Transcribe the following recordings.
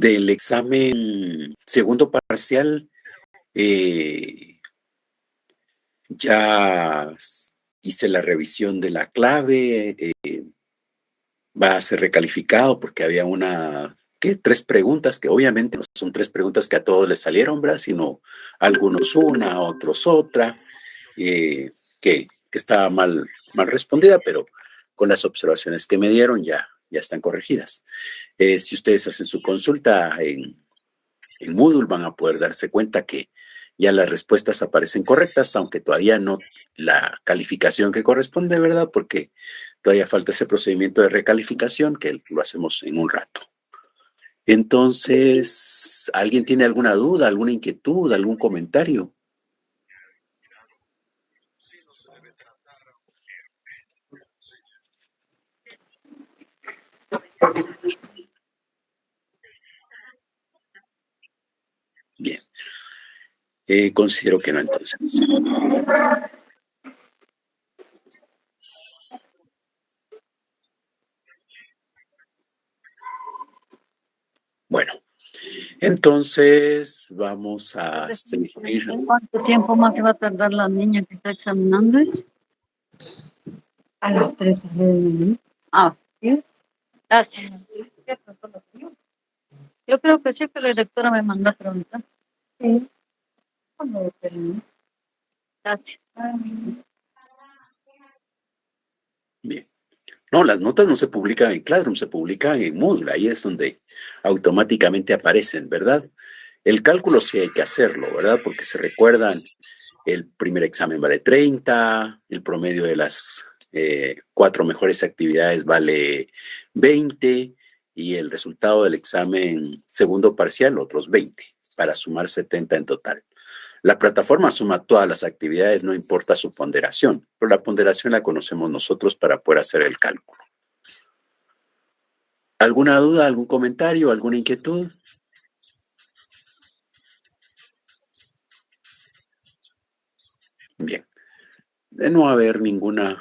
Del examen segundo parcial, ya hice la revisión de la clave, va a ser recalificado porque había tres preguntas, que obviamente no son tres preguntas que a todos les salieron, ¿verdad? Sino algunos una, otros otra, que estaba mal respondida, pero con las observaciones que me dieron ya están corregidas. Si ustedes hacen su consulta en Moodle, van a poder darse cuenta que ya las respuestas aparecen correctas, aunque todavía no la calificación que corresponde, ¿verdad? Porque todavía falta ese procedimiento de recalificación que lo hacemos en un rato. Entonces, ¿alguien tiene alguna duda, alguna inquietud, algún comentario? Bien. Considero que no, entonces. Bueno, entonces vamos a seguir. ¿Cuánto tiempo más se va a tardar la niña que está examinando? A las 3 de Ah, sí. Gracias. Yo creo que sí, que la directora me mandó a preguntar. Sí. Gracias. Bien. No, las notas no se publican en Classroom, se publican en Moodle. Ahí es donde automáticamente aparecen, ¿verdad? El cálculo sí hay que hacerlo, ¿verdad? Porque se recuerdan, el primer examen vale 30, el promedio de las 4 mejores actividades vale 20 y el resultado del examen segundo parcial otros 20, para sumar 70 en total. La plataforma suma todas las actividades, no importa su ponderación, pero la ponderación la conocemos nosotros para poder hacer el cálculo. ¿Alguna duda, algún comentario, alguna inquietud? Bien. De no haber ninguna,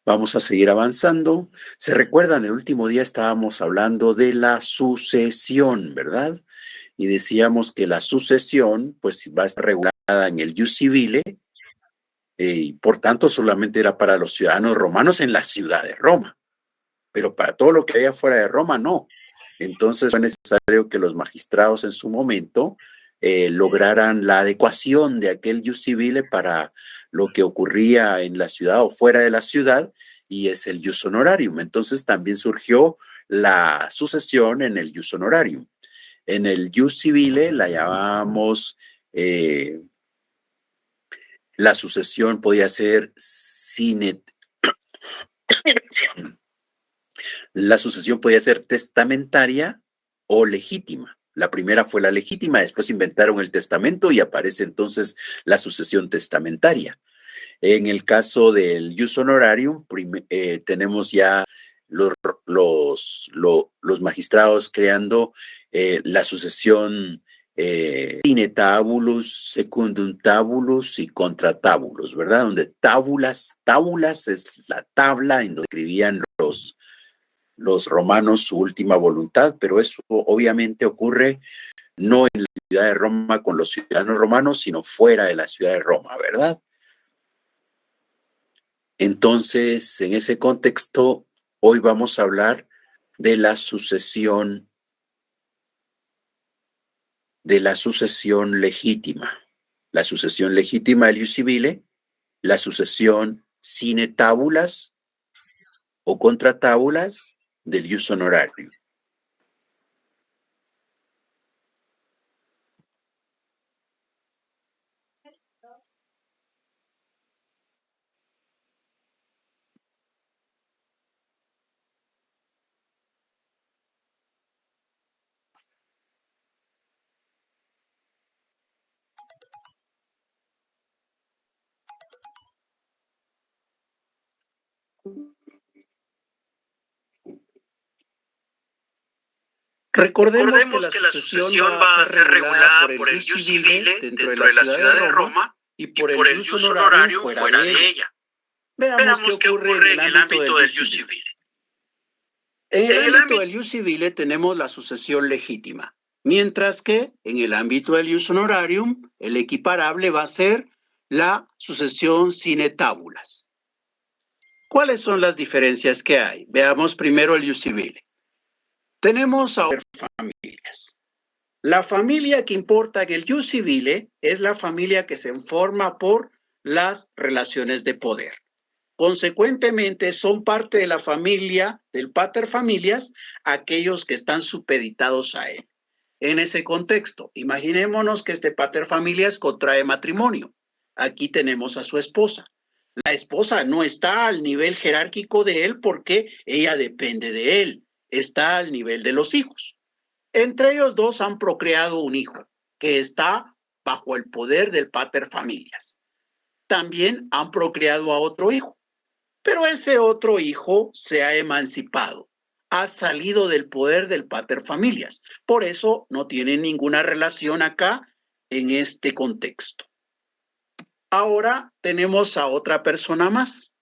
vamos a seguir avanzando. ¿Se recuerdan? El último día estábamos hablando de la sucesión, ¿verdad? Y decíamos que la sucesión, pues, va a estar regulada en el Ius Civile, y por tanto solamente era para los ciudadanos romanos en la ciudad de Roma, pero para todo lo que haya fuera de Roma, no. Entonces fue necesario que los magistrados en su momento lograran la adecuación de aquel Ius Civile para lo que ocurría en la ciudad o fuera de la ciudad, y es el Ius Honorarium. Entonces también surgió la sucesión en el Ius Honorarium. En el Ius Civile la llamábamos, la sucesión podía ser la sucesión podía ser testamentaria o legítima. La primera fue la legítima, después inventaron el testamento y aparece entonces la sucesión testamentaria. En el caso del Ius Honorarium, tenemos ya los magistrados creando la sucesión sine tabulus, secundum tabulus y contra tabulus, ¿verdad? Donde tábulas es la tabla en donde escribían los romanos su última voluntad, pero eso obviamente ocurre no en la ciudad de Roma con los ciudadanos romanos, sino fuera de la ciudad de Roma, ¿verdad? Entonces, en ese contexto, hoy vamos a hablar de la sucesión legítima. La sucesión legítima del Ius Civile, la sucesión sine tabulas o contra tabulas del Ius Honorarium. Recordemos que la sucesión va a ser regulada por el Ius Civile dentro de la ciudad de Roma y por el Ius Honorarium fuera de ella. Veamos qué ocurre en el ámbito del Ius Civile. En el ámbito del ius civile tenemos la sucesión legítima, mientras que en el ámbito del ius honorarium, el equiparable va a ser la sucesión sine tabulas. ¿Cuáles son las diferencias que hay? Veamos primero el ius civile. Tenemos ahora familias. La familia que importa en el ius civile es la familia que se forma por las relaciones de poder. Consecuentemente, son parte de la familia, del pater familias, aquellos que están supeditados a él. En ese contexto, imaginémonos que este pater familias contrae matrimonio. Aquí tenemos a su esposa. La esposa no está al nivel jerárquico de él porque ella depende de él. Está al nivel de los hijos. Entre ellos dos han procreado un hijo que está bajo el poder del pater familias. También han procreado a otro hijo. Pero ese otro hijo se ha emancipado, ha salido del poder del pater familias. Por eso no tiene ninguna relación acá en este contexto. Ahora tenemos a otra persona más.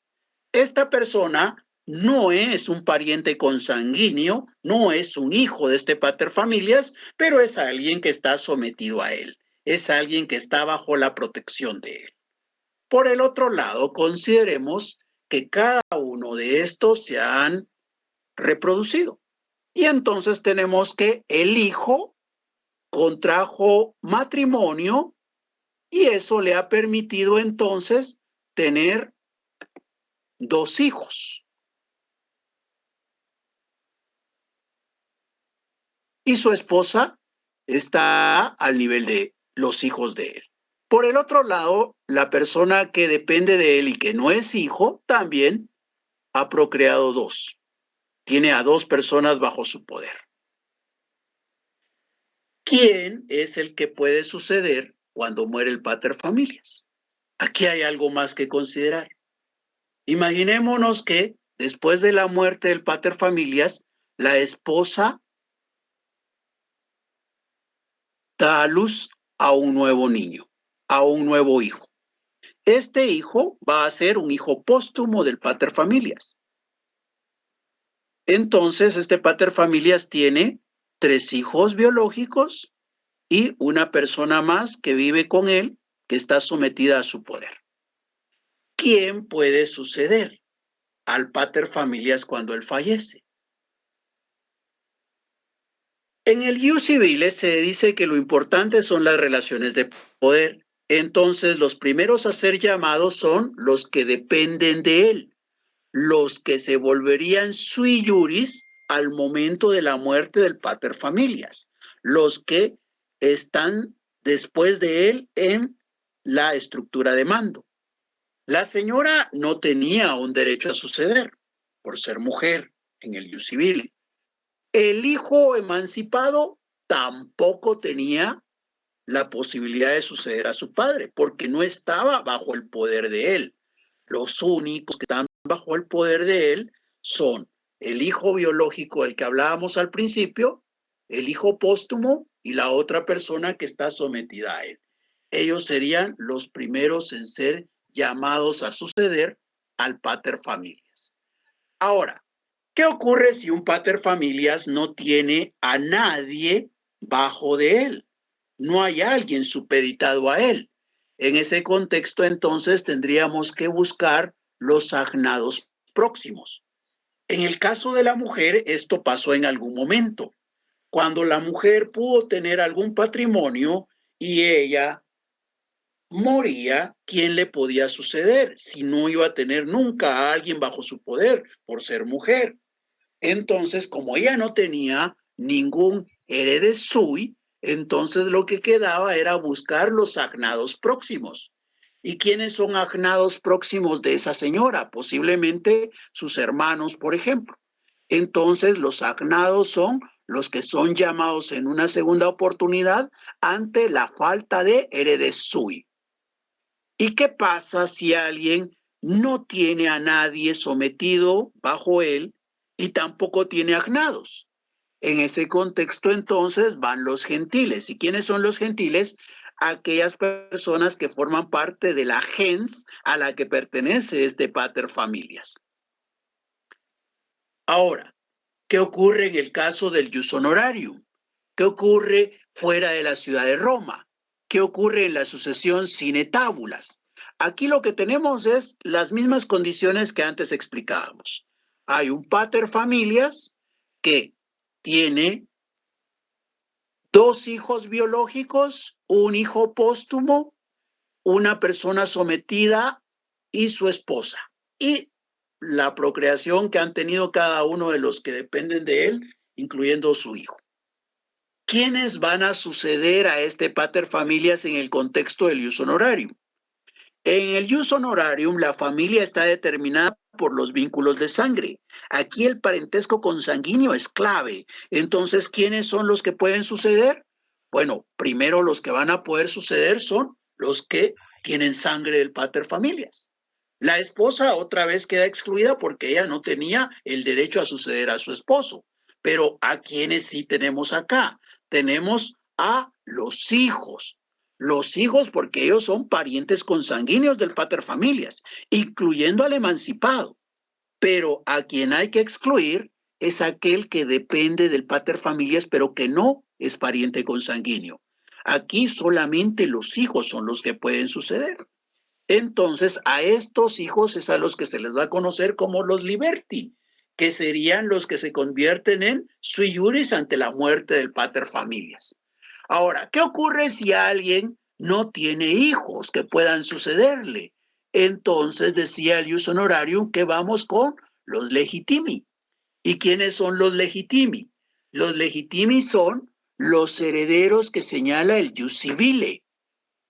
Esta persona no es un pariente consanguíneo, no es un hijo de este pater familias, pero es alguien que está sometido a él. Es alguien que está bajo la protección de él. Por el otro lado, consideremos que cada uno de estos se han reproducido. Y entonces tenemos que el hijo contrajo matrimonio y eso le ha permitido entonces tener 2 hijos. Y su esposa está al nivel de los hijos de él. Por el otro lado, la persona que depende de él y que no es hijo, también ha procreado 2. Tiene a 2 personas bajo su poder. ¿Quién es el que puede suceder cuando muere el pater familias? Aquí hay algo más que considerar. Imaginémonos que después de la muerte del pater familias, la esposa da a luz a un nuevo niño, a un nuevo hijo. Este hijo va a ser un hijo póstumo del pater familias. Entonces, este pater familias tiene 3 hijos biológicos y una persona más que vive con él, que está sometida a su poder. ¿Quién puede suceder al pater familias cuando él fallece? En el ius civile se dice que lo importante son las relaciones de poder. Entonces, los primeros a ser llamados son los que dependen de él, los que se volverían sui juris al momento de la muerte del pater familias, los que están después de él en la estructura de mando. La señora no tenía un derecho a suceder por ser mujer en el ius civile. El hijo emancipado tampoco tenía la posibilidad de suceder a su padre porque no estaba bajo el poder de él. Los únicos que están bajo el poder de él son el hijo biológico del que hablábamos al principio, el hijo póstumo y la otra persona que está sometida a él. Ellos serían los primeros en ser llamados a suceder al pater familias. Ahora, ¿qué ocurre si un pater familias no tiene a nadie bajo de él? No hay alguien supeditado a él. En ese contexto, entonces, tendríamos que buscar los agnados próximos. En el caso de la mujer, esto pasó en algún momento. Cuando la mujer pudo tener algún patrimonio y ella moría, ¿quién le podía suceder si no iba a tener nunca a alguien bajo su poder por ser mujer? Entonces, como ella no tenía ningún herede sui, entonces lo que quedaba era buscar los agnados próximos. ¿Y quiénes son agnados próximos de esa señora? Posiblemente sus hermanos, por ejemplo. Entonces, los agnados son los que son llamados en una segunda oportunidad ante la falta de herede sui. ¿Y qué pasa si alguien no tiene a nadie sometido bajo él y tampoco tiene agnados? En ese contexto, entonces, van los gentiles. ¿Y quiénes son los gentiles? Aquellas personas que forman parte de la gens a la que pertenece este pater familias. Ahora, ¿Qué ocurre en el caso del jus honorarium? ¿Qué ocurre fuera de la ciudad de Roma? ¿Qué ocurre en la sucesión sine tabulas? Aquí lo que tenemos es las mismas condiciones que antes explicábamos. Hay un pater familias que tiene 2 hijos biológicos, un hijo póstumo, una persona sometida y su esposa. Y la procreación que han tenido cada uno de los que dependen de él, incluyendo su hijo. ¿Quiénes van a suceder a este pater familias en el contexto del jus honorarium? En el jus honorarium, la familia está determinada por los vínculos de sangre. Aquí el parentesco consanguíneo es clave. Entonces, ¿quiénes son los que pueden suceder? Bueno, primero los que van a poder suceder son los que tienen sangre del pater familias. La esposa otra vez queda excluida porque ella no tenía el derecho a suceder a su esposo. Pero ¿a quiénes sí tenemos acá? Tenemos a los hijos. Los hijos porque ellos son parientes consanguíneos del pater familias, incluyendo al emancipado. Pero a quien hay que excluir es aquel que depende del pater familias, pero que no es pariente consanguíneo. Aquí solamente los hijos son los que pueden suceder. Entonces, a estos hijos es a los que se les va a conocer como los liberti, que serían los que se convierten en sui juris ante la muerte del pater familias. Ahora, ¿qué ocurre si alguien no tiene hijos que puedan sucederle? Entonces decía el jus honorarium que vamos con los legitimi. ¿Y quiénes son los legitimi? Los legitimi son los herederos que señala el jus civile,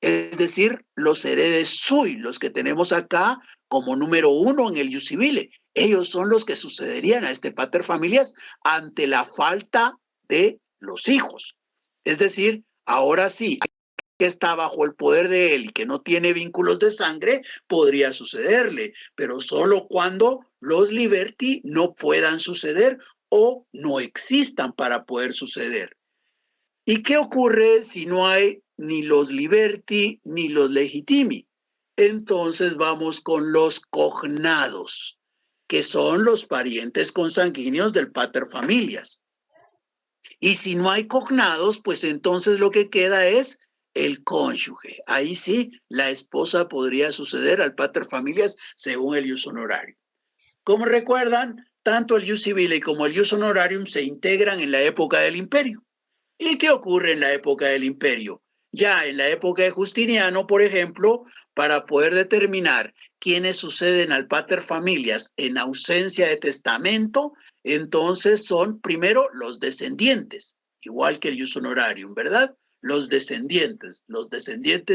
es decir, los heredes sui, los que tenemos acá como número 1 en el jus civile. Ellos son los que sucederían a este pater familias ante la falta de los hijos. Es decir, ahora sí, que está bajo el poder de él y que no tiene vínculos de sangre, podría sucederle, pero solo cuando los liberti no puedan suceder o no existan para poder suceder. ¿Y qué ocurre si no hay ni los liberti ni los legitimi? Entonces vamos con los cognados, que son los parientes consanguíneos del pater familias. Y si no hay cognados, pues entonces lo que queda es el cónyuge. Ahí sí, la esposa podría suceder al pater familias según el jus honorarium. Como recuerdan, tanto el jus civile como el jus honorarium se integran en la época del imperio. ¿Y qué ocurre en la época del imperio? Ya en la época de Justiniano, por ejemplo, para poder determinar quiénes suceden al pater familias en ausencia de testamento, entonces son primero los descendientes, igual que el jus honorarium, ¿verdad? Los descendientes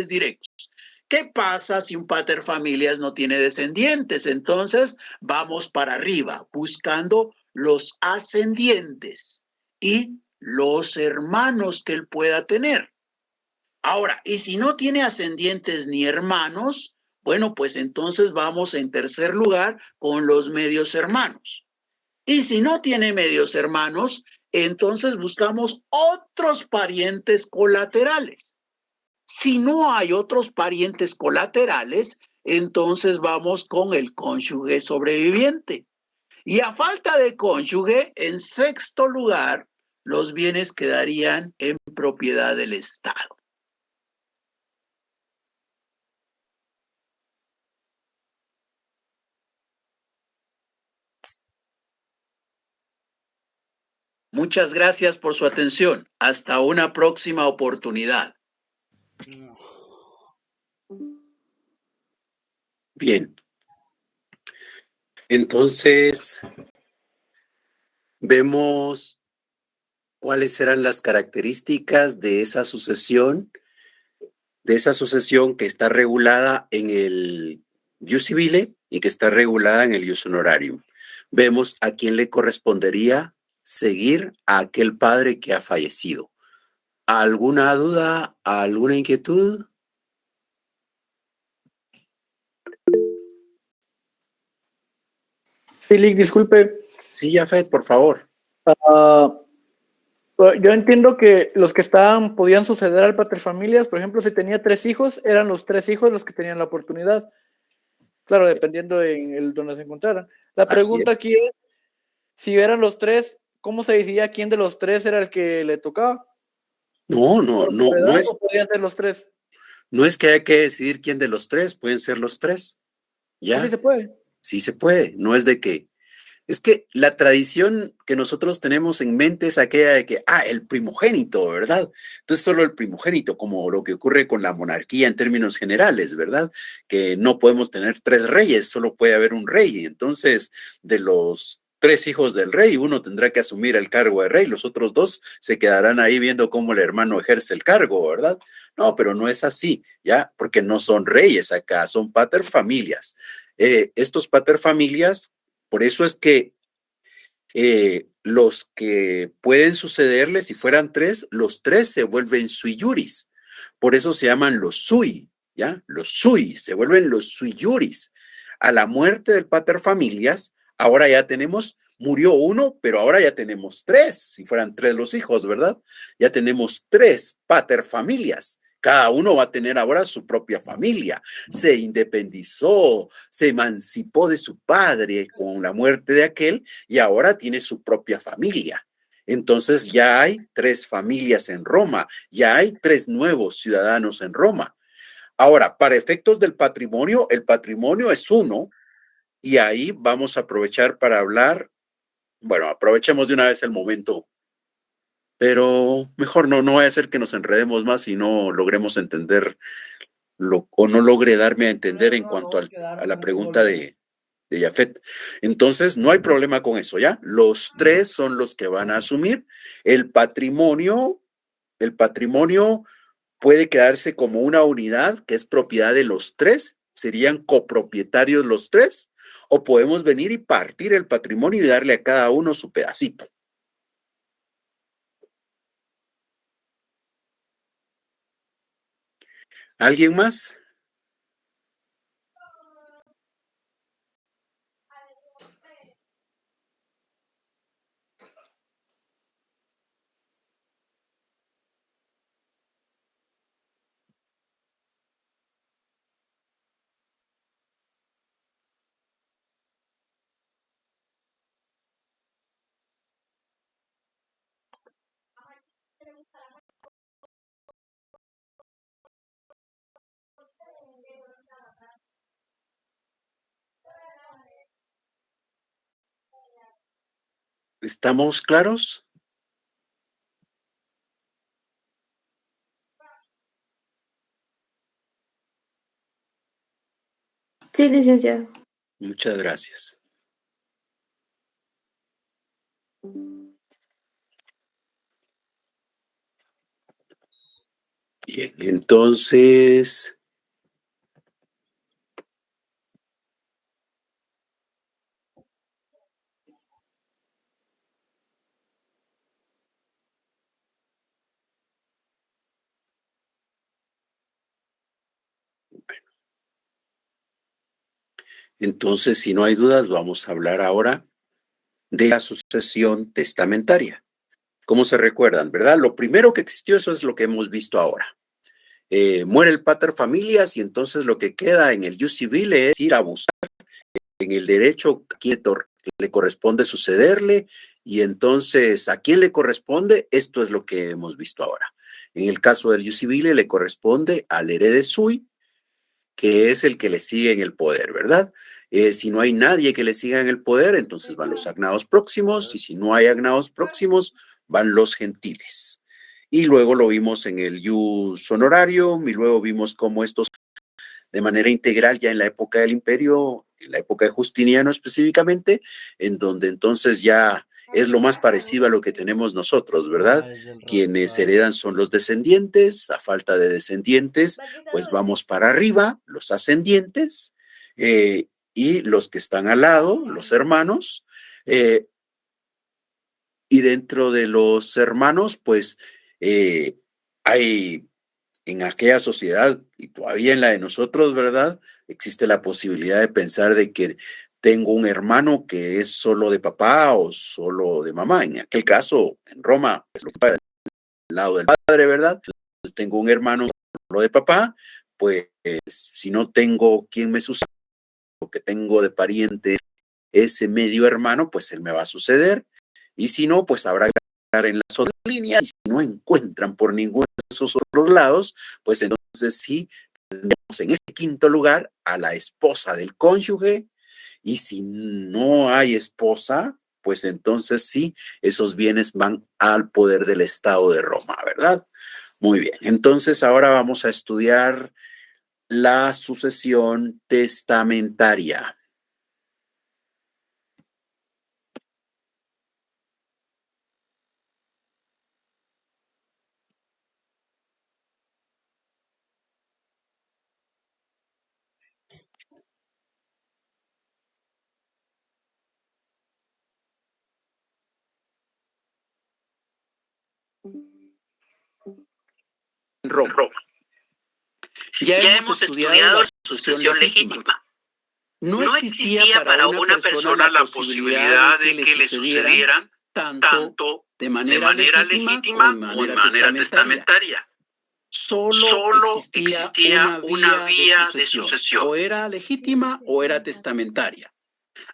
directos. ¿Qué pasa si un pater familias no tiene descendientes? Entonces vamos para arriba, buscando los ascendientes y los hermanos que él pueda tener. Ahora, y si no tiene ascendientes ni hermanos, bueno, pues entonces vamos en tercer lugar con los medios hermanos. Y si no tiene medios hermanos, entonces buscamos otros parientes colaterales. Si no hay otros parientes colaterales, entonces vamos con el cónyuge sobreviviente. Y a falta de cónyuge, en sexto lugar, los bienes quedarían en propiedad del Estado. Muchas gracias por su atención. Hasta una próxima oportunidad. Bien. Entonces, vemos cuáles eran las características de esa sucesión que está regulada en el jus civile y que está regulada en el jus honorarium. Vemos a quién le correspondería seguir a aquel padre que ha fallecido. ¿Alguna duda? ¿Alguna inquietud? Sí, Lick, disculpe. Sí, Jafet, por favor. Yo entiendo que los que podían suceder al paterfamilias, por ejemplo, si tenía 3 hijos, eran los 3 hijos los que tenían la oportunidad. Claro, dependiendo en el donde se encontraran. La pregunta aquí es, si eran los 3, ¿cómo se decía quién de los tres era el que le tocaba? No ¿Por edad es, o podían ser los tres? no es que haya que decidir quién de los tres, pueden ser los tres, Así ¿ya? se puede. Sí se puede, no es de que. Es que la tradición que nosotros tenemos en mente es aquella de que, el primogénito, ¿verdad? Entonces solo el primogénito, como lo que ocurre con la monarquía en términos generales, ¿verdad? Que no podemos tener tres reyes, solo puede haber un rey. Entonces, de los tres hijos del rey, uno tendrá que asumir el cargo de rey, los otros dos se quedarán ahí viendo cómo el hermano ejerce el cargo, ¿verdad? No, pero no es así, ¿ya? Porque no son reyes acá, son paterfamilias. Estos paterfamilias, por eso es que los que pueden sucederle, si fueran tres, los tres se vuelven sui juris. Por eso se llaman los sui, ¿ya? Los sui, se vuelven los sui juris. A la muerte del paterfamilias, ahora ya tenemos, murió uno, pero ahora ya tenemos tres, si fueran tres los hijos, ¿verdad? Ya tenemos tres paterfamilias. Cada uno va a tener ahora su propia familia. Se independizó, se emancipó de su padre con la muerte de aquel y ahora tiene su propia familia. Entonces ya hay tres familias en Roma, ya hay tres nuevos ciudadanos en Roma. Ahora, para efectos del patrimonio, el patrimonio es uno y ahí vamos a aprovechar para hablar. Bueno, aprovechemos de una vez el momento, pero mejor no vaya a ser que nos enredemos más y no logremos entender o no logre darme a entender en cuanto a la pregunta de Jafet. Entonces, no hay problema con eso, ¿ya? Los tres son los que van a asumir el patrimonio. El patrimonio puede quedarse como una unidad que es propiedad de los tres, serían copropietarios los tres, o podemos venir y partir el patrimonio y darle a cada uno su pedacito. ¿Alguien más? ¿Estamos claros? Sí, licenciado. Muchas gracias. Bien, entonces, si no hay dudas, vamos a hablar ahora de la sucesión testamentaria. ¿Cómo se recuerdan, verdad? Lo primero que existió, eso es lo que hemos visto ahora. Muere el pater familias y entonces lo que queda en el jus civile es ir a buscar en el derecho a quién le corresponde sucederle y entonces a quién le corresponde, esto es lo que hemos visto ahora. En el caso del jus civile le corresponde al herede sui, que es el que le sigue en el poder, ¿verdad? Si no hay nadie que le siga en el poder, entonces van los agnados próximos, y si no hay agnados próximos, van los gentiles. Y luego lo vimos en el ius honorarium, y luego vimos cómo estos de manera integral ya en la época del imperio, en la época de Justiniano específicamente, en donde entonces ya es lo más parecido a lo que tenemos nosotros, ¿verdad? Quienes heredan son los descendientes, a falta de descendientes, pues vamos para arriba, los ascendientes, y los que están al lado, los hermanos, y dentro de los hermanos, pues hay en aquella sociedad y todavía en la de nosotros, ¿verdad? Existe la posibilidad de pensar de que tengo un hermano que es solo de papá o solo de mamá. En aquel caso, en Roma, es lo que pasa del lado del padre, ¿verdad? Entonces, tengo un hermano solo de papá, pues si no tengo quien me suceda, o que tengo de pariente ese medio hermano, pues él me va a suceder. Y si no, pues habrá que buscar en las otras líneas. Y si no encuentran por ninguno de esos otros lados, pues entonces sí, tendremos en este quinto lugar a la esposa del cónyuge. Y si no hay esposa, pues entonces sí, esos bienes van al poder del Estado de Roma, ¿verdad? Muy bien, entonces ahora vamos a estudiar la sucesión testamentaria. Roma. Ya hemos estudiado la sucesión legítima. No existía para una persona la posibilidad de que le sucedieran tanto de manera legítima o de manera testamentaria. Solo existía una vía de sucesión. O era legítima o era testamentaria.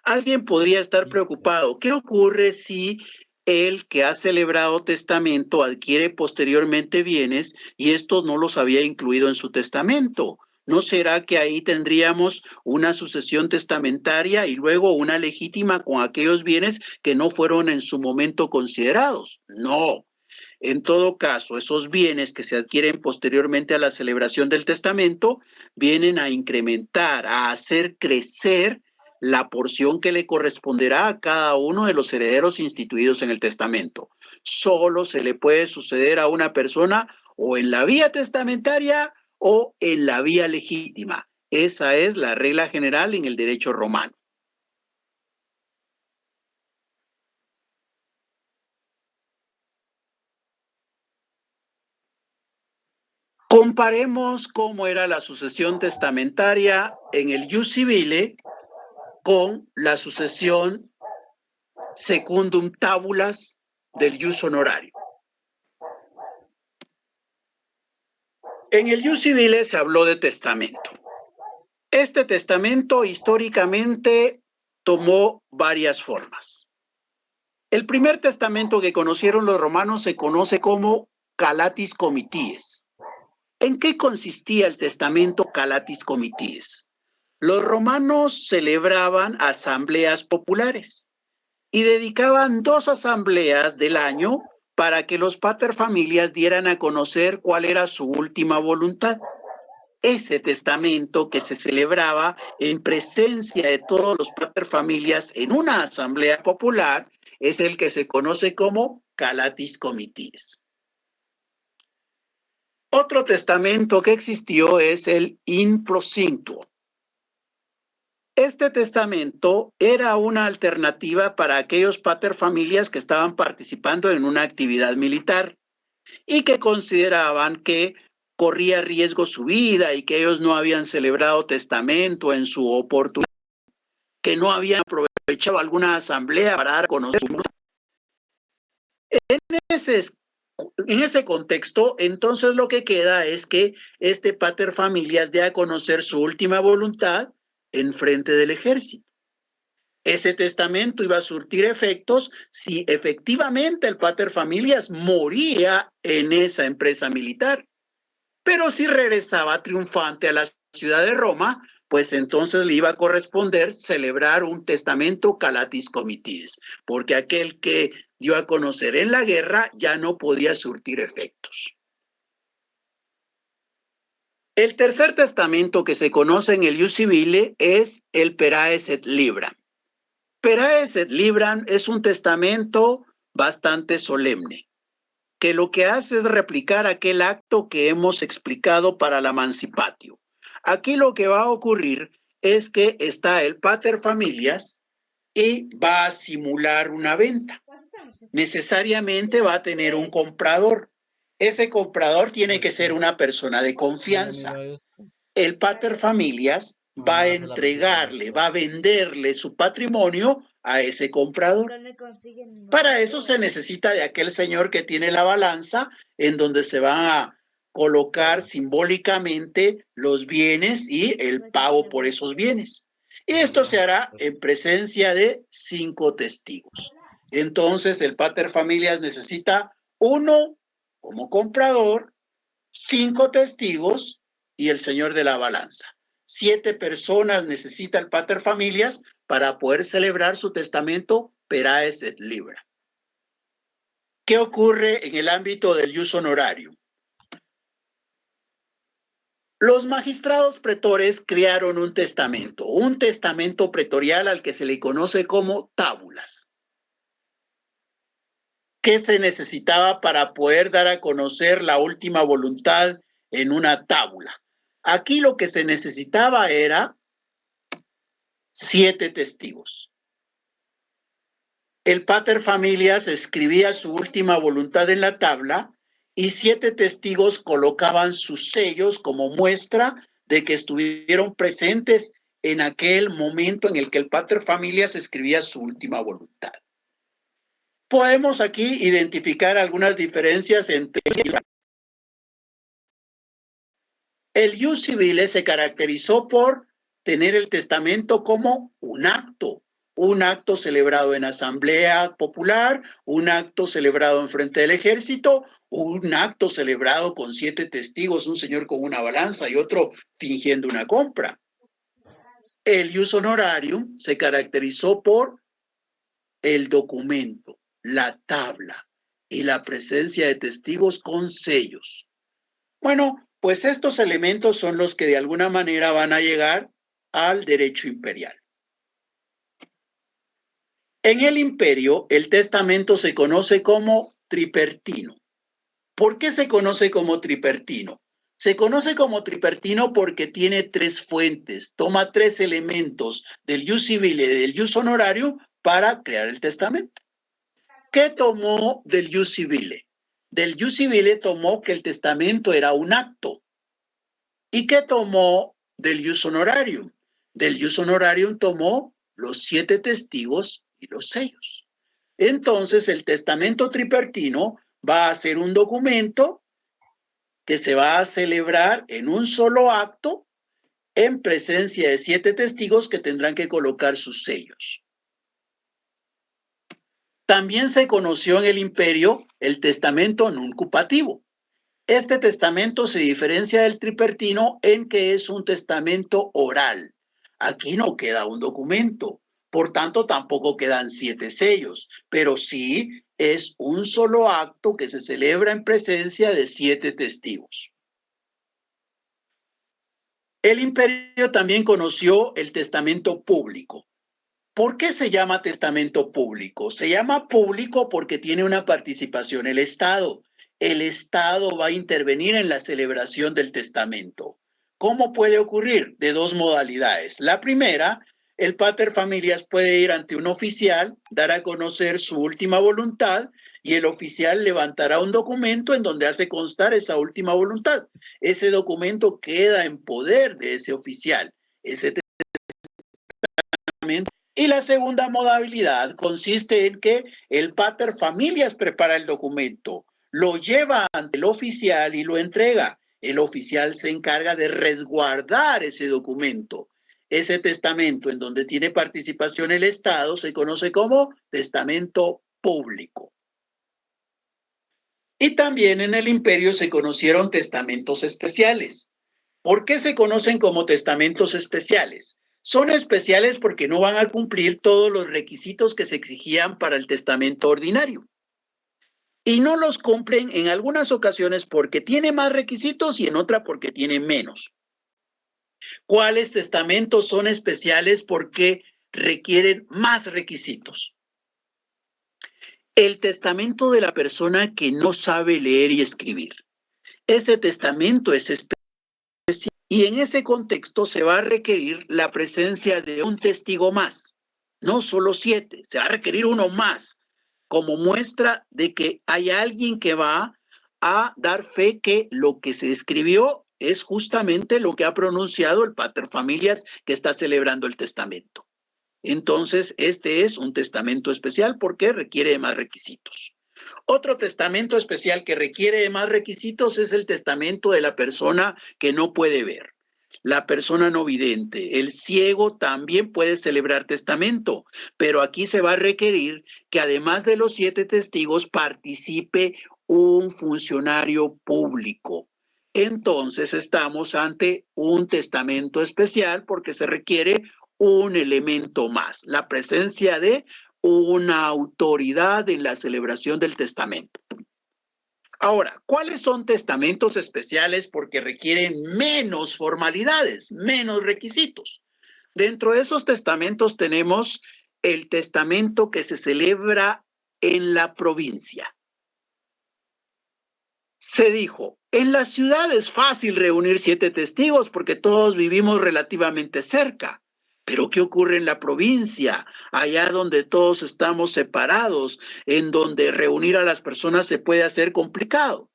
Alguien podría estar preocupado. ¿Qué ocurre si el que ha celebrado testamento adquiere posteriormente bienes y estos no los había incluido en su testamento? ¿No será que ahí tendríamos una sucesión testamentaria y luego una legítima con aquellos bienes que no fueron en su momento considerados? No. En todo caso, esos bienes que se adquieren posteriormente a la celebración del testamento vienen a incrementar, a hacer crecer la porción que le corresponderá a cada uno de los herederos instituidos en el testamento. Solo se le puede suceder a una persona o en la vía testamentaria o en la vía legítima. Esa es la regla general en el derecho romano. Comparemos cómo era la sucesión testamentaria en el ius civile con la sucesión secundum tabulas del ius honorario. En el ius civile se habló de testamento. Este testamento históricamente tomó varias formas. El primer testamento que conocieron los romanos se conoce como Calatis Comities. ¿En qué consistía el testamento Calatis Comities? Los romanos celebraban asambleas populares y dedicaban 2 asambleas del año para que los paterfamilias dieran a conocer cuál era su última voluntad. Ese testamento que se celebraba en presencia de todos los paterfamilias en una asamblea popular es el que se conoce como Calatis Comities. Otro testamento que existió es el in prosintuo. Este testamento era una alternativa para aquellos paterfamilias que estaban participando en una actividad militar y que consideraban que corría riesgo su vida y que ellos no habían celebrado testamento en su oportunidad, que no habían aprovechado alguna asamblea para dar a conocer su voluntad. En ese contexto, entonces lo que queda es que este paterfamilias dé a conocer su última voluntad en frente del ejército. Ese testamento iba a surtir efectos si efectivamente el paterfamilias moría en esa empresa militar. Pero si regresaba triunfante a la ciudad de Roma, pues entonces le iba a corresponder celebrar un testamento Calatis Comities, porque aquel que dio a conocer en la guerra ya no podía surtir efectos. El tercer testamento que se conoce en el ius civile es el Peraes et Libram. Peraes et Libram es un testamento bastante solemne, que lo que hace es replicar aquel acto que hemos explicado para la Mancipatio. Aquí lo que va a ocurrir es que está el paterfamilias y va a simular una venta. Necesariamente va a tener un comprador. Ese comprador tiene que ser una persona de confianza. El paterfamilias va a entregarle, va a venderle su patrimonio a ese comprador. Para eso se necesita de aquel señor que tiene la balanza en donde se van a colocar simbólicamente los bienes y el pago por esos bienes. Y esto se hará en presencia de 5 testigos. Entonces el paterfamilias necesita 1 como comprador, 5 testigos y el señor de la balanza. 7 personas necesita el paterfamilias para poder celebrar su testamento peraes et libra. ¿Qué ocurre en el ámbito del ius honorarium? Los magistrados pretores crearon un testamento pretorial al que se le conoce como tábulas. ¿Qué se necesitaba para poder dar a conocer la última voluntad en una tábula? Aquí lo que se necesitaba era 7 testigos. El paterfamilias escribía su última voluntad en la tabla y 7 testigos colocaban sus sellos como muestra de que estuvieron presentes en aquel momento en el que el paterfamilias escribía su última voluntad. Podemos aquí identificar algunas diferencias entre el ius civile se caracterizó por tener el testamento como un acto celebrado en asamblea popular, un acto celebrado en frente del ejército, un acto celebrado con 7 testigos, un señor con una balanza y otro fingiendo una compra. El ius honorarium se caracterizó por el documento, la tabla y la presencia de testigos con sellos. Bueno, pues estos elementos son los que de alguna manera van a llegar al derecho imperial. En el imperio, el testamento se conoce como tripertino. ¿Por qué se conoce como tripertino? Se conoce como tripertino porque tiene 3 fuentes, toma 3 elementos del ius civile y del ius honorarium para crear el testamento. ¿Qué tomó del ius civile? Del ius civile tomó que el testamento era un acto. ¿Y qué tomó del ius honorarium? Del ius honorarium tomó los 7 testigos y los sellos. Entonces, el testamento tripertino va a ser un documento que se va a celebrar en un solo acto en presencia de 7 testigos que tendrán que colocar sus sellos. También se conoció en el imperio el testamento nuncupativo. Este testamento se diferencia del tripertino en que es un testamento oral. Aquí no queda un documento, por tanto tampoco quedan 7 sellos, pero sí es un solo acto que se celebra en presencia de 7 testigos. El imperio también conoció el testamento público. ¿Por qué se llama testamento público? Se llama público porque tiene una participación el Estado. El Estado va a intervenir en la celebración del testamento. ¿Cómo puede ocurrir? De 2 modalidades. La primera, el paterfamilias puede ir ante un oficial, dar a conocer su última voluntad y el oficial levantará un documento en donde hace constar esa última voluntad. Ese documento queda en poder de ese oficial. Ese testamento. Y la segunda modalidad consiste en que el paterfamilias prepara el documento, lo lleva ante el oficial y lo entrega. El oficial se encarga de resguardar ese documento. Ese testamento en donde tiene participación el Estado se conoce como testamento público. Y también en el imperio se conocieron testamentos especiales. ¿Por qué se conocen como testamentos especiales? Son especiales porque no van a cumplir todos los requisitos que se exigían para el testamento ordinario. Y no los cumplen en algunas ocasiones porque tiene más requisitos y en otra porque tiene menos. ¿Cuáles testamentos son especiales porque requieren más requisitos? El testamento de la persona que no sabe leer y escribir. Ese testamento es especial. Y en ese contexto se va a requerir la presencia de un testigo más, no solo 7, se va a requerir uno más, como muestra de que hay alguien que va a dar fe que lo que se escribió es justamente lo que ha pronunciado el paterfamilias que está celebrando el testamento. Entonces, este es un testamento especial porque requiere de más requisitos. Otro testamento especial que requiere de más requisitos es el testamento de la persona que no puede ver. la persona no vidente, el ciego también puede celebrar testamento, pero aquí se va a requerir que además de los 7 testigos participe un funcionario público. Entonces estamos ante un testamento especial porque se requiere un elemento más, la presencia de una autoridad en la celebración del testamento. Ahora, ¿cuáles son testamentos especiales? Porque requieren menos formalidades, menos requisitos. Dentro de esos testamentos tenemos el testamento que se celebra en la provincia. Se dijo, en la ciudad es fácil reunir 7 testigos porque todos vivimos relativamente cerca. Pero ¿qué ocurre en la provincia? Allá donde todos estamos separados, en donde reunir a las personas se puede hacer complicado.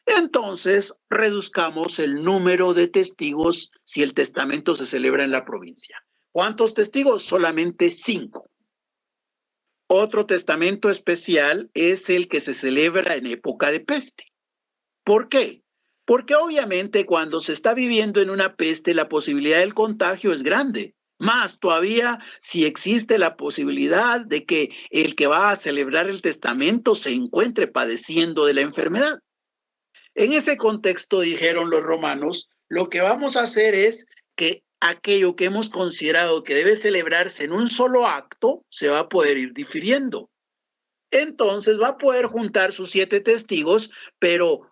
Entonces, reduzcamos el número de testigos si el testamento se celebra en la provincia. ¿Cuántos testigos? Solamente 5. Otro testamento especial es el que se celebra en época de peste. ¿Por qué? Porque obviamente cuando se está viviendo en una peste, la posibilidad del contagio es grande. Más todavía si existe la posibilidad de que el que va a celebrar el testamento se encuentre padeciendo de la enfermedad. En ese contexto, dijeron los romanos, lo que vamos a hacer es que aquello que hemos considerado que debe celebrarse en un solo acto se va a poder ir difiriendo. Entonces va a poder juntar sus 7 testigos, pero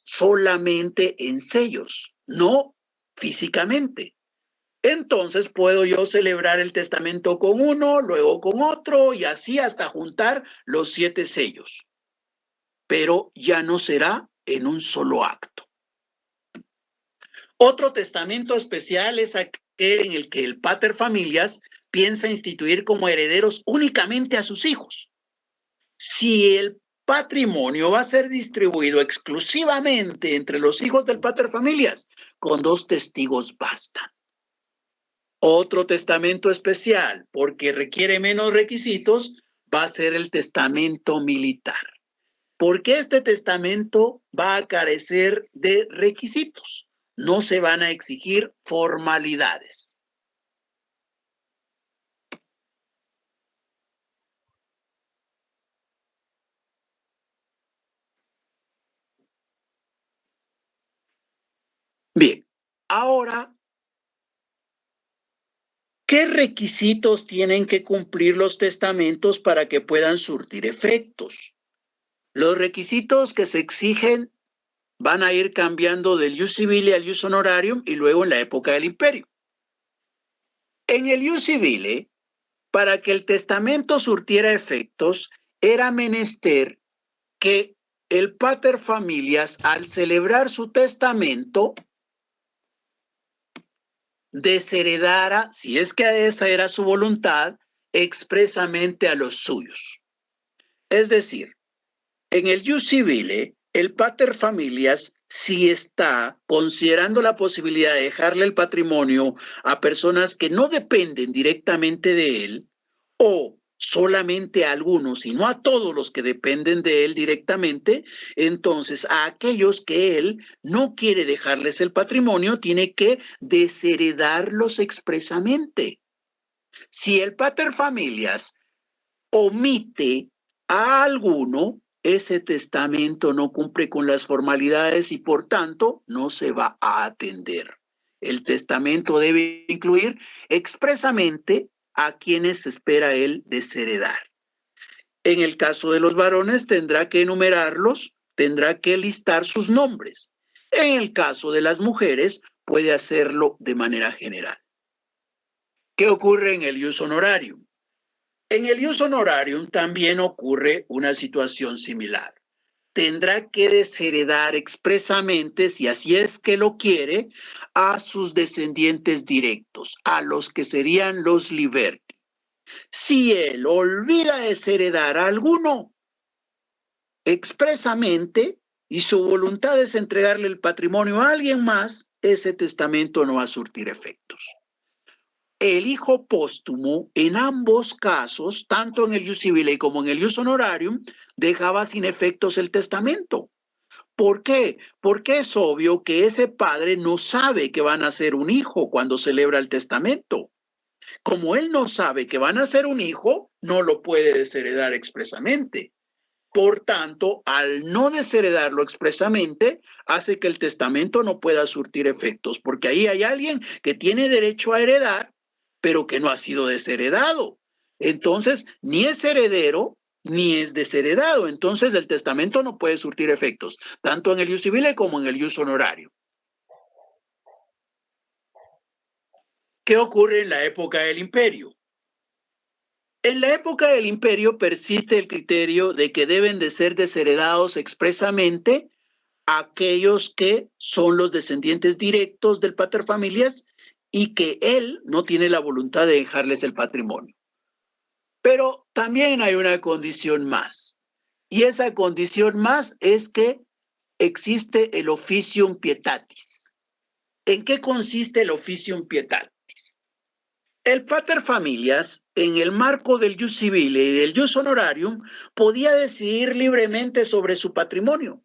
solamente en sellos, no físicamente. Entonces puedo yo celebrar el testamento con uno, luego con otro y así hasta juntar los 7 sellos. Pero ya no será en un solo acto. Otro testamento especial es aquel en el que el pater familias piensa instituir como herederos únicamente a sus hijos. Si el patrimonio va a ser distribuido exclusivamente entre los hijos del pater familias, con 2 testigos bastan. Otro testamento especial, porque requiere menos requisitos, va a ser el testamento militar. Porque este testamento va a carecer de requisitos. No se van a exigir formalidades. Bien, ahora, ¿qué requisitos tienen que cumplir los testamentos para que puedan surtir efectos? Los requisitos que se exigen van a ir cambiando del ius civile al ius honorarium y luego en la época del imperio. En el ius civile, para que el testamento surtiera efectos, era menester que el pater familias, al celebrar su testamento, desheredara, si es que esa era su voluntad, expresamente a los suyos. Es decir, en el ius civile, el pater familias, si está considerando la posibilidad de dejarle el patrimonio a personas que no dependen directamente de él, o solamente a algunos y no a todos los que dependen de él directamente, entonces a aquellos que él no quiere dejarles el patrimonio, tiene que desheredarlos expresamente. Si el pater familias omite a alguno, ese testamento no cumple con las formalidades y por tanto no se va a atender. El testamento debe incluir expresamente a quienes espera él desheredar. En el caso de los varones tendrá que enumerarlos, tendrá que listar sus nombres. En el caso de las mujeres puede hacerlo de manera general. ¿Qué ocurre en el ius honorarium? En el ius honorarium también ocurre una situación similar. Tendrá que desheredar expresamente, si así es que lo quiere, a sus descendientes directos, a los que serían los liberti. Si él olvida desheredar a alguno expresamente y su voluntad es entregarle el patrimonio a alguien más, ese testamento no va a surtir efectos. El hijo póstumo, en ambos casos, tanto en el ius civile como en el ius honorarium, dejaba sin efectos el testamento, ¿Por qué? Porque es obvio que ese padre no sabe que van a ser un hijo cuando celebra el testamento. Como él no sabe que van a ser un hijo, no lo puede desheredar expresamente. Por tanto, al no desheredarlo expresamente, hace que el testamento no pueda surtir efectos, porque ahí hay alguien que tiene derecho a heredar, pero que no ha sido desheredado. Entonces, ni es heredero, ni es desheredado. Entonces, el testamento no puede surtir efectos, tanto en el ius civile como en el ius honorario. ¿Qué ocurre en la época del imperio? En la época del imperio persiste el criterio de que deben de ser desheredados expresamente aquellos que son los descendientes directos del paterfamilias y que él no tiene la voluntad de dejarles el patrimonio. Pero también hay una condición más, y esa condición más es que existe el officium pietatis. ¿En qué consiste el officium pietatis? El paterfamilias, en el marco del ius civile y del ius honorarium, podía decidir libremente sobre su patrimonio.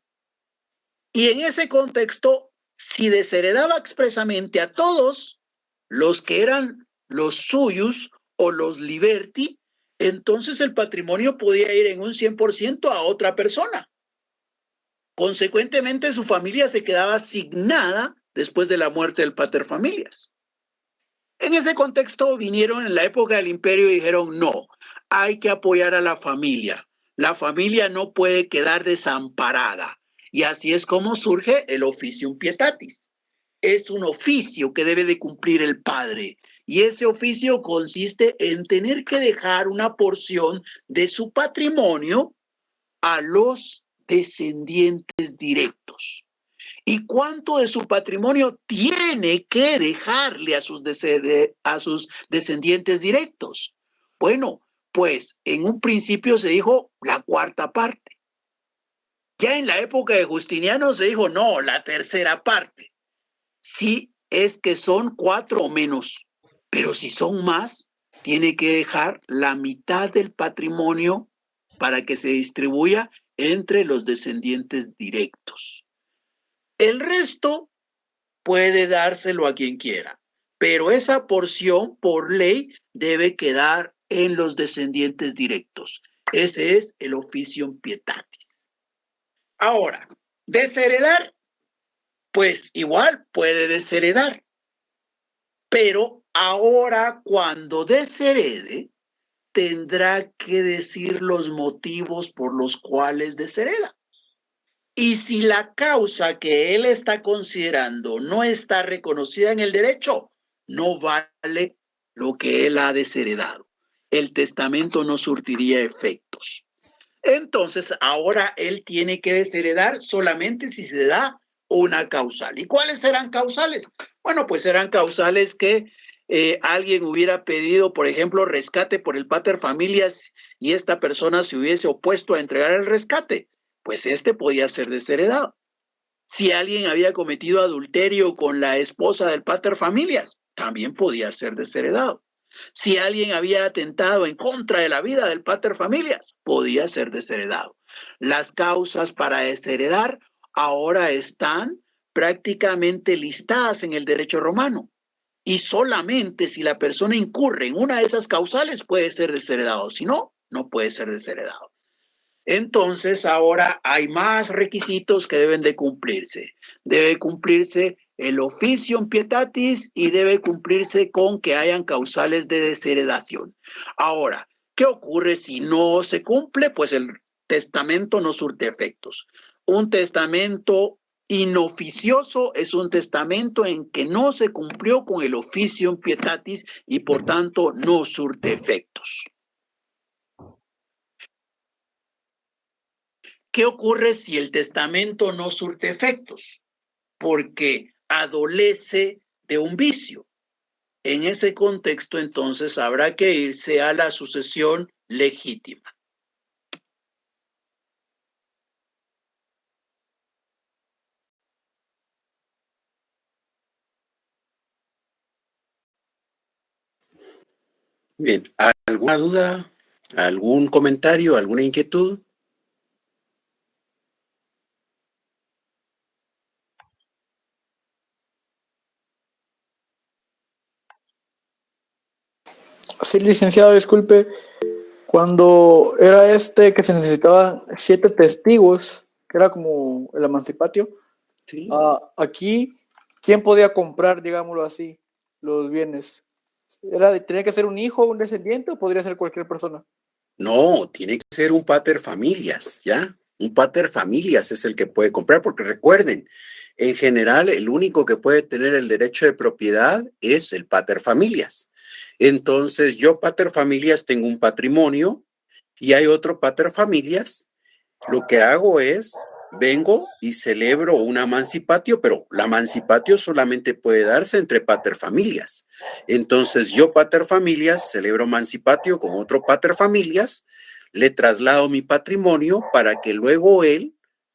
Y en ese contexto, si desheredaba expresamente a todos los que eran los suyos o los liberti, entonces el patrimonio podía ir en un 100% a otra persona. Consecuentemente, su familia se quedaba asignada después de la muerte del paterfamilias. En ese contexto vinieron en la época del imperio y dijeron, no, hay que apoyar a la familia. La familia no puede quedar desamparada. Y así es como surge el officium pietatis. Es un oficio que debe de cumplir el padre. Y ese oficio consiste en tener que dejar una porción de su patrimonio a los descendientes directos. ¿Y cuánto de su patrimonio tiene que dejarle a sus descendientes directos? Bueno, pues en un principio se dijo la cuarta parte. Ya en la época de Justiniano se dijo, no, la tercera parte. Si es que son 4 o menos, pero si son más, tiene que dejar la mitad del patrimonio para que se distribuya entre los descendientes directos. El resto puede dárselo a quien quiera, pero esa porción por ley debe quedar en los descendientes directos. Ese es el officium pietatis. Ahora, desheredar, pues igual puede desheredar, pero ahora cuando desherede, tendrá que decir los motivos por los cuales deshereda. Y si la causa que él está considerando no está reconocida en el derecho, no vale lo que él ha desheredado. El testamento no surtiría efectos. Entonces, ahora él tiene que desheredar solamente si se da una causal. ¿Y cuáles serán causales? Bueno, pues serán causales que alguien hubiera pedido, por ejemplo, rescate por el paterfamilias y esta persona se hubiese opuesto a entregar el rescate. Pues este podía ser desheredado. Si alguien había cometido adulterio con la esposa del paterfamilias, también podía ser desheredado. Si alguien había atentado en contra de la vida del paterfamilias, podía ser desheredado. Las causas para desheredar ahora están prácticamente listadas en el derecho romano. Y solamente si la persona incurre en una de esas causales puede ser desheredado. Si no, no puede ser desheredado. Entonces, ahora hay más requisitos que deben de cumplirse. Debe cumplirse el officium pietatis y debe cumplirse con que hayan causales de desheredación. Ahora, ¿qué ocurre si no se cumple? Pues el testamento no surte efectos. Un testamento inoficioso es un testamento en que no se cumplió con el officium pietatis y por tanto no surte efectos. ¿Qué ocurre si el testamento no surte efectos? Porque adolece de un vicio. En ese contexto, entonces, habrá que irse a la sucesión legítima. Bien, ¿alguna duda? ¿Algún comentario? ¿Alguna inquietud? Sí, licenciado, disculpe. Cuando era que se necesitaban 7 testigos, que era como el emancipatio, Sí. aquí, ¿quién podía comprar, digámoslo así, los bienes? ¿Tenía que ser un hijo, un descendiente o podría ser cualquier persona? No, tiene que ser un pater familias, ¿ya? Un pater familias es el que puede comprar, porque recuerden, en general, el único que puede tener el derecho de propiedad es el pater familias. Entonces, yo, pater familias, tengo un patrimonio y hay otro pater familias. Lo que hago es, vengo y celebro una emancipatio, pero la emancipatio solamente puede darse entre pater familias. Entonces, yo, pater familias, celebro emancipatio con otro pater familias, le traslado mi patrimonio para que luego él,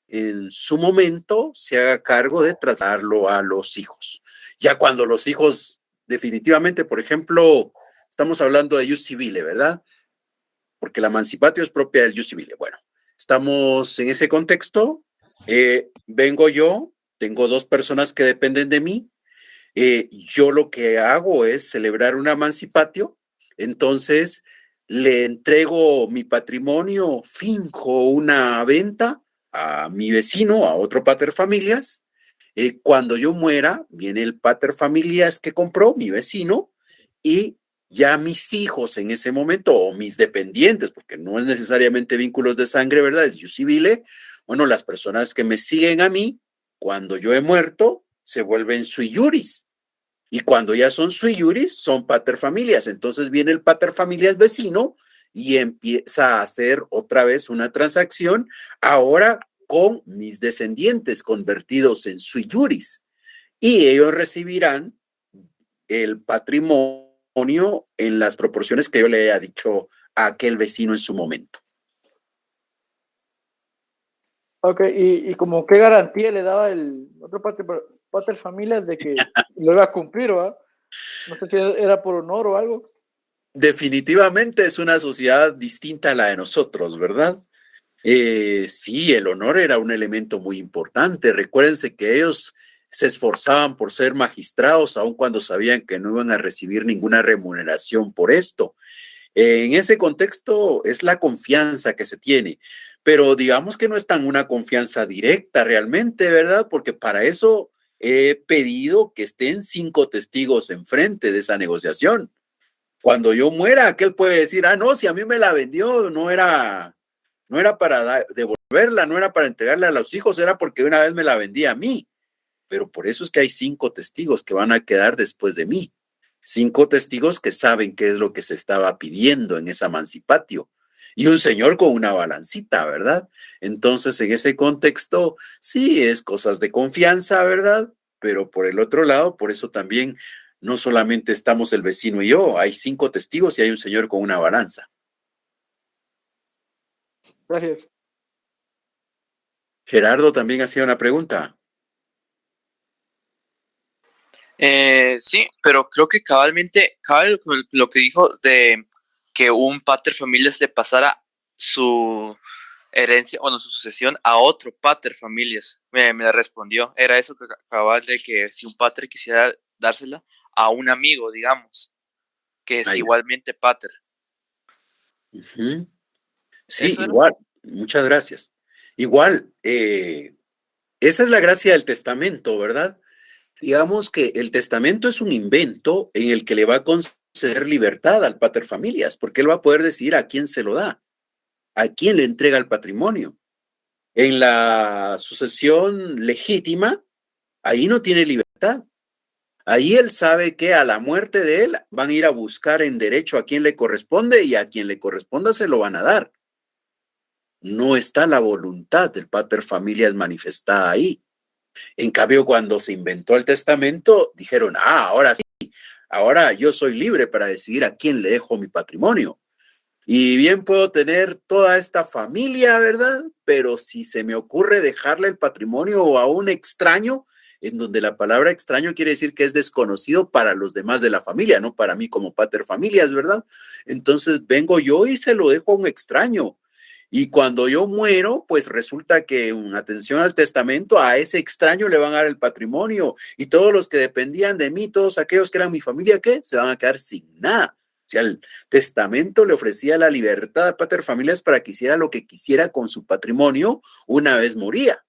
en su momento, se haga cargo de trasladarlo a los hijos. Ya cuando los hijos, definitivamente, por ejemplo, estamos hablando de ius civile, ¿verdad? Porque la emancipatio es propia del ius civile. Bueno, estamos en ese contexto. Vengo yo, tengo 2 personas que dependen de mí. Yo lo que hago es celebrar una emancipatio. Entonces, le entrego mi patrimonio, finjo una venta a mi vecino, a otro pater familias. Cuando yo muera, viene el pater familias que compró, mi vecino, y ya mis hijos en ese momento, o mis dependientes, porque no es necesariamente vínculos de sangre, ¿verdad? Es ius civile. Bueno, las personas que me siguen a mí, cuando yo he muerto, se vuelven sui juris. Y cuando ya son sui juris, son pater familias. Entonces viene el pater familias vecino y empieza a hacer otra vez una transacción, ahora con mis descendientes convertidos en sui juris. Y ellos recibirán el patrimonio en las proporciones que yo le haya dicho a aquel vecino en su momento. Ok, y como qué garantía le daba el otro pater familias de que lo iba a cumplir, ¿verdad? No sé si era por honor o algo. Definitivamente es una sociedad distinta a la de nosotros, ¿verdad? Sí, el honor era un elemento muy importante. Recuérdense que ellos se esforzaban por ser magistrados, aun cuando sabían que no iban a recibir ninguna remuneración por esto. En ese contexto es la confianza que se tiene, pero digamos que no es tan una confianza directa realmente, ¿verdad? Porque para eso he pedido que estén 5 testigos enfrente de esa negociación. Cuando yo muera, aquel puede decir, no, si a mí me la vendió, no era para devolverla, no era para entregarla a los hijos, era porque una vez me la vendía a mí. Pero por eso es que hay 5 testigos que van a quedar después de mí. 5 testigos que saben qué es lo que se estaba pidiendo en esa emancipatio. Y un señor con una balancita, ¿verdad? Entonces, en ese contexto, sí, es cosas de confianza, ¿verdad? Pero por el otro lado, por eso también no solamente estamos el vecino y yo, hay 5 testigos y hay un señor con una balanza. Gracias. Gerardo también hacía una pregunta. Sí, pero creo que cabal lo que dijo de que un pater familias le pasara su herencia, bueno, su sucesión a otro pater familias. Me la respondió. Era eso que cabal de que si un pater quisiera dársela a un amigo, digamos, que es igualmente pater. Uh-huh. Sí, igual. Muchas gracias. Igual, esa es la gracia del testamento, ¿verdad? Digamos que el testamento es un invento en el que le va a conceder libertad al pater familias, porque él va a poder decidir a quién se lo da, a quién le entrega el patrimonio. En la sucesión legítima, ahí no tiene libertad. Ahí él sabe que a la muerte de él van a ir a buscar en derecho a quién le corresponde y a quien le corresponda se lo van a dar. No está la voluntad del pater familias manifestada ahí. En cambio, cuando se inventó el testamento, dijeron, ahora sí, ahora yo soy libre para decidir a quién le dejo mi patrimonio. Y bien puedo tener toda esta familia, ¿verdad? Pero si se me ocurre dejarle el patrimonio a un extraño, en donde la palabra extraño quiere decir que es desconocido para los demás de la familia, no para mí como pater familias, ¿verdad? Entonces vengo yo y se lo dejo a un extraño. Y cuando yo muero, pues resulta que en atención al testamento, a ese extraño le van a dar el patrimonio y todos los que dependían de mí, todos aquellos que eran mi familia, ¿qué? Se van a quedar sin nada. sea, el testamento le ofrecía la libertad al paterfamilias para que hiciera lo que quisiera con su patrimonio una vez moría.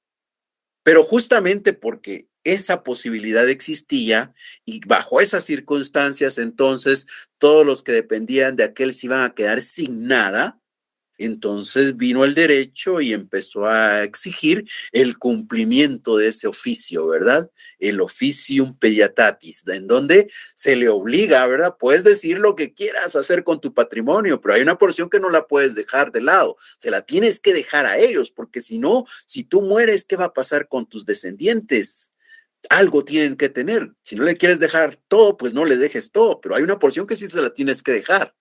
Pero justamente porque esa posibilidad existía y bajo esas circunstancias, entonces todos los que dependían de aquel se iban a quedar sin nada. Entonces vino el derecho y empezó a exigir el cumplimiento de ese oficio, ¿verdad? El officium pediatatis, en donde se le obliga, ¿verdad? Puedes decir lo que quieras hacer con tu patrimonio, pero hay una porción que no la puedes dejar de lado. Se la tienes que dejar a ellos, porque si no, si tú mueres, ¿qué va a pasar con tus descendientes? Algo tienen que tener. Si no le quieres dejar todo, pues no le dejes todo, pero hay una porción que sí se la tienes que dejar.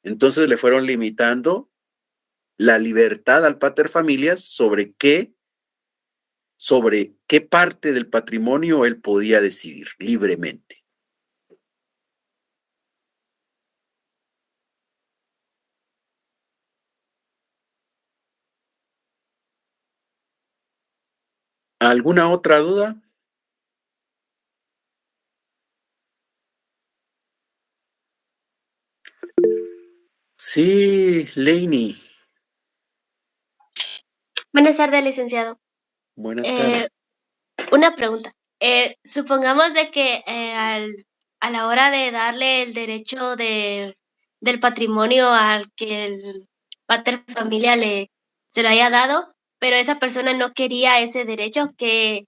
Entonces le fueron limitando la libertad al paterfamilias sobre qué parte del patrimonio él podía decidir libremente. ¿Alguna otra duda? Sí, Lainey. Buenas tardes, licenciado. Buenas tardes. Una pregunta. Supongamos de que a la hora de darle el derecho del patrimonio al que el pater familia se lo haya dado, pero esa persona no quería ese derecho, ¿qué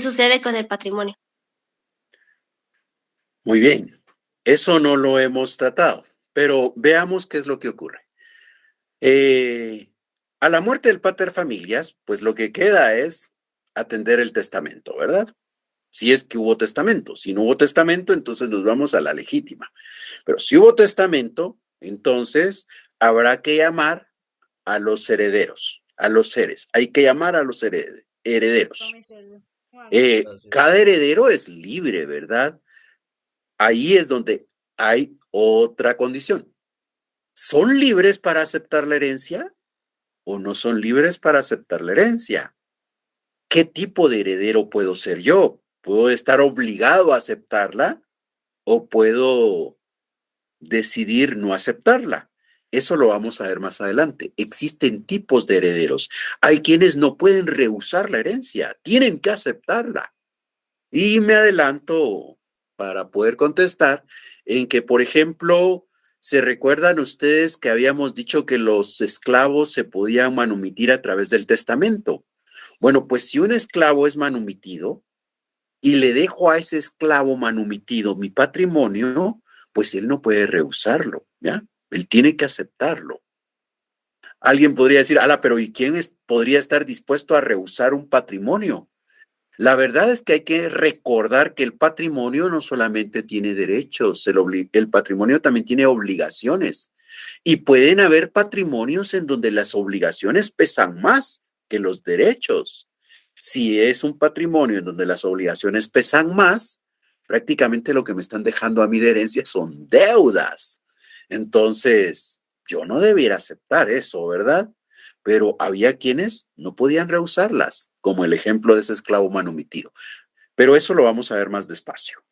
sucede con el patrimonio? Muy bien. Eso no lo hemos tratado, pero veamos qué es lo que ocurre. A la muerte del pater familias, pues lo que queda es atender el testamento, ¿verdad? Si es que hubo testamento. Si no hubo testamento, entonces nos vamos a la legítima. Pero si hubo testamento, entonces habrá que llamar a los herederos, a los seres. Hay que llamar a los herederos. Cada heredero es libre, ¿verdad? Ahí es donde hay otra condición. ¿Son libres para aceptar la herencia o no son libres para aceptar la herencia? ¿Qué tipo de heredero puedo ser yo? ¿Puedo estar obligado a aceptarla o puedo decidir no aceptarla? Eso lo vamos a ver más adelante. Existen tipos de herederos. Hay quienes no pueden rehusar la herencia, tienen que aceptarla. Y me adelanto para poder contestar en que, por ejemplo, ¿se recuerdan ustedes que habíamos dicho que los esclavos se podían manumitir a través del testamento? Bueno, pues si un esclavo es manumitido y le dejo a ese esclavo manumitido mi patrimonio, pues él no puede rehusarlo, ¿ya? Él tiene que aceptarlo. Alguien podría decir, ala, pero ¿y quién podría estar dispuesto a rehusar un patrimonio? La verdad es que hay que recordar que el patrimonio no solamente tiene derechos, el patrimonio también tiene obligaciones. Y pueden haber patrimonios en donde las obligaciones pesan más que los derechos. Si es un patrimonio en donde las obligaciones pesan más, prácticamente lo que me están dejando a mí de herencia son deudas. Entonces, yo no debiera aceptar eso, ¿verdad? Pero había quienes no podían rehusarlas, como el ejemplo de ese esclavo manumitido. Pero eso lo vamos a ver más despacio.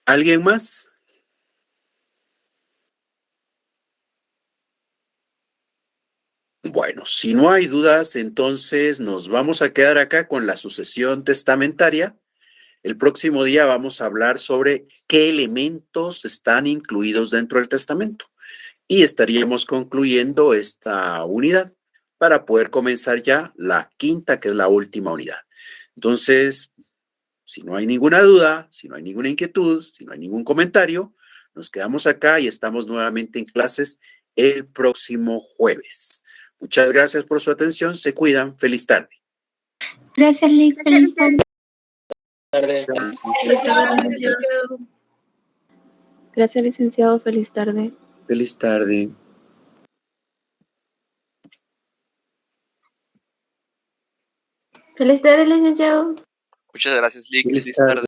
¿Alguien más? Bueno, si no hay dudas, entonces nos vamos a quedar acá con la sucesión testamentaria. El próximo día vamos a hablar sobre qué elementos están incluidos dentro del testamento. Y estaríamos concluyendo esta unidad para poder comenzar ya la quinta, que es la última unidad. Entonces, si no hay ninguna duda, si no hay ninguna inquietud, si no hay ningún comentario, nos quedamos acá y estamos nuevamente en clases el próximo jueves. Muchas gracias por su atención. Se cuidan. Feliz tarde. Gracias, Lick. Feliz tarde. Feliz tarde, licenciado. Gracias, licenciado. Feliz tarde. Feliz tarde. Feliz tarde, licenciado. Muchas gracias, Lick. Feliz Feliz tarde. tarde.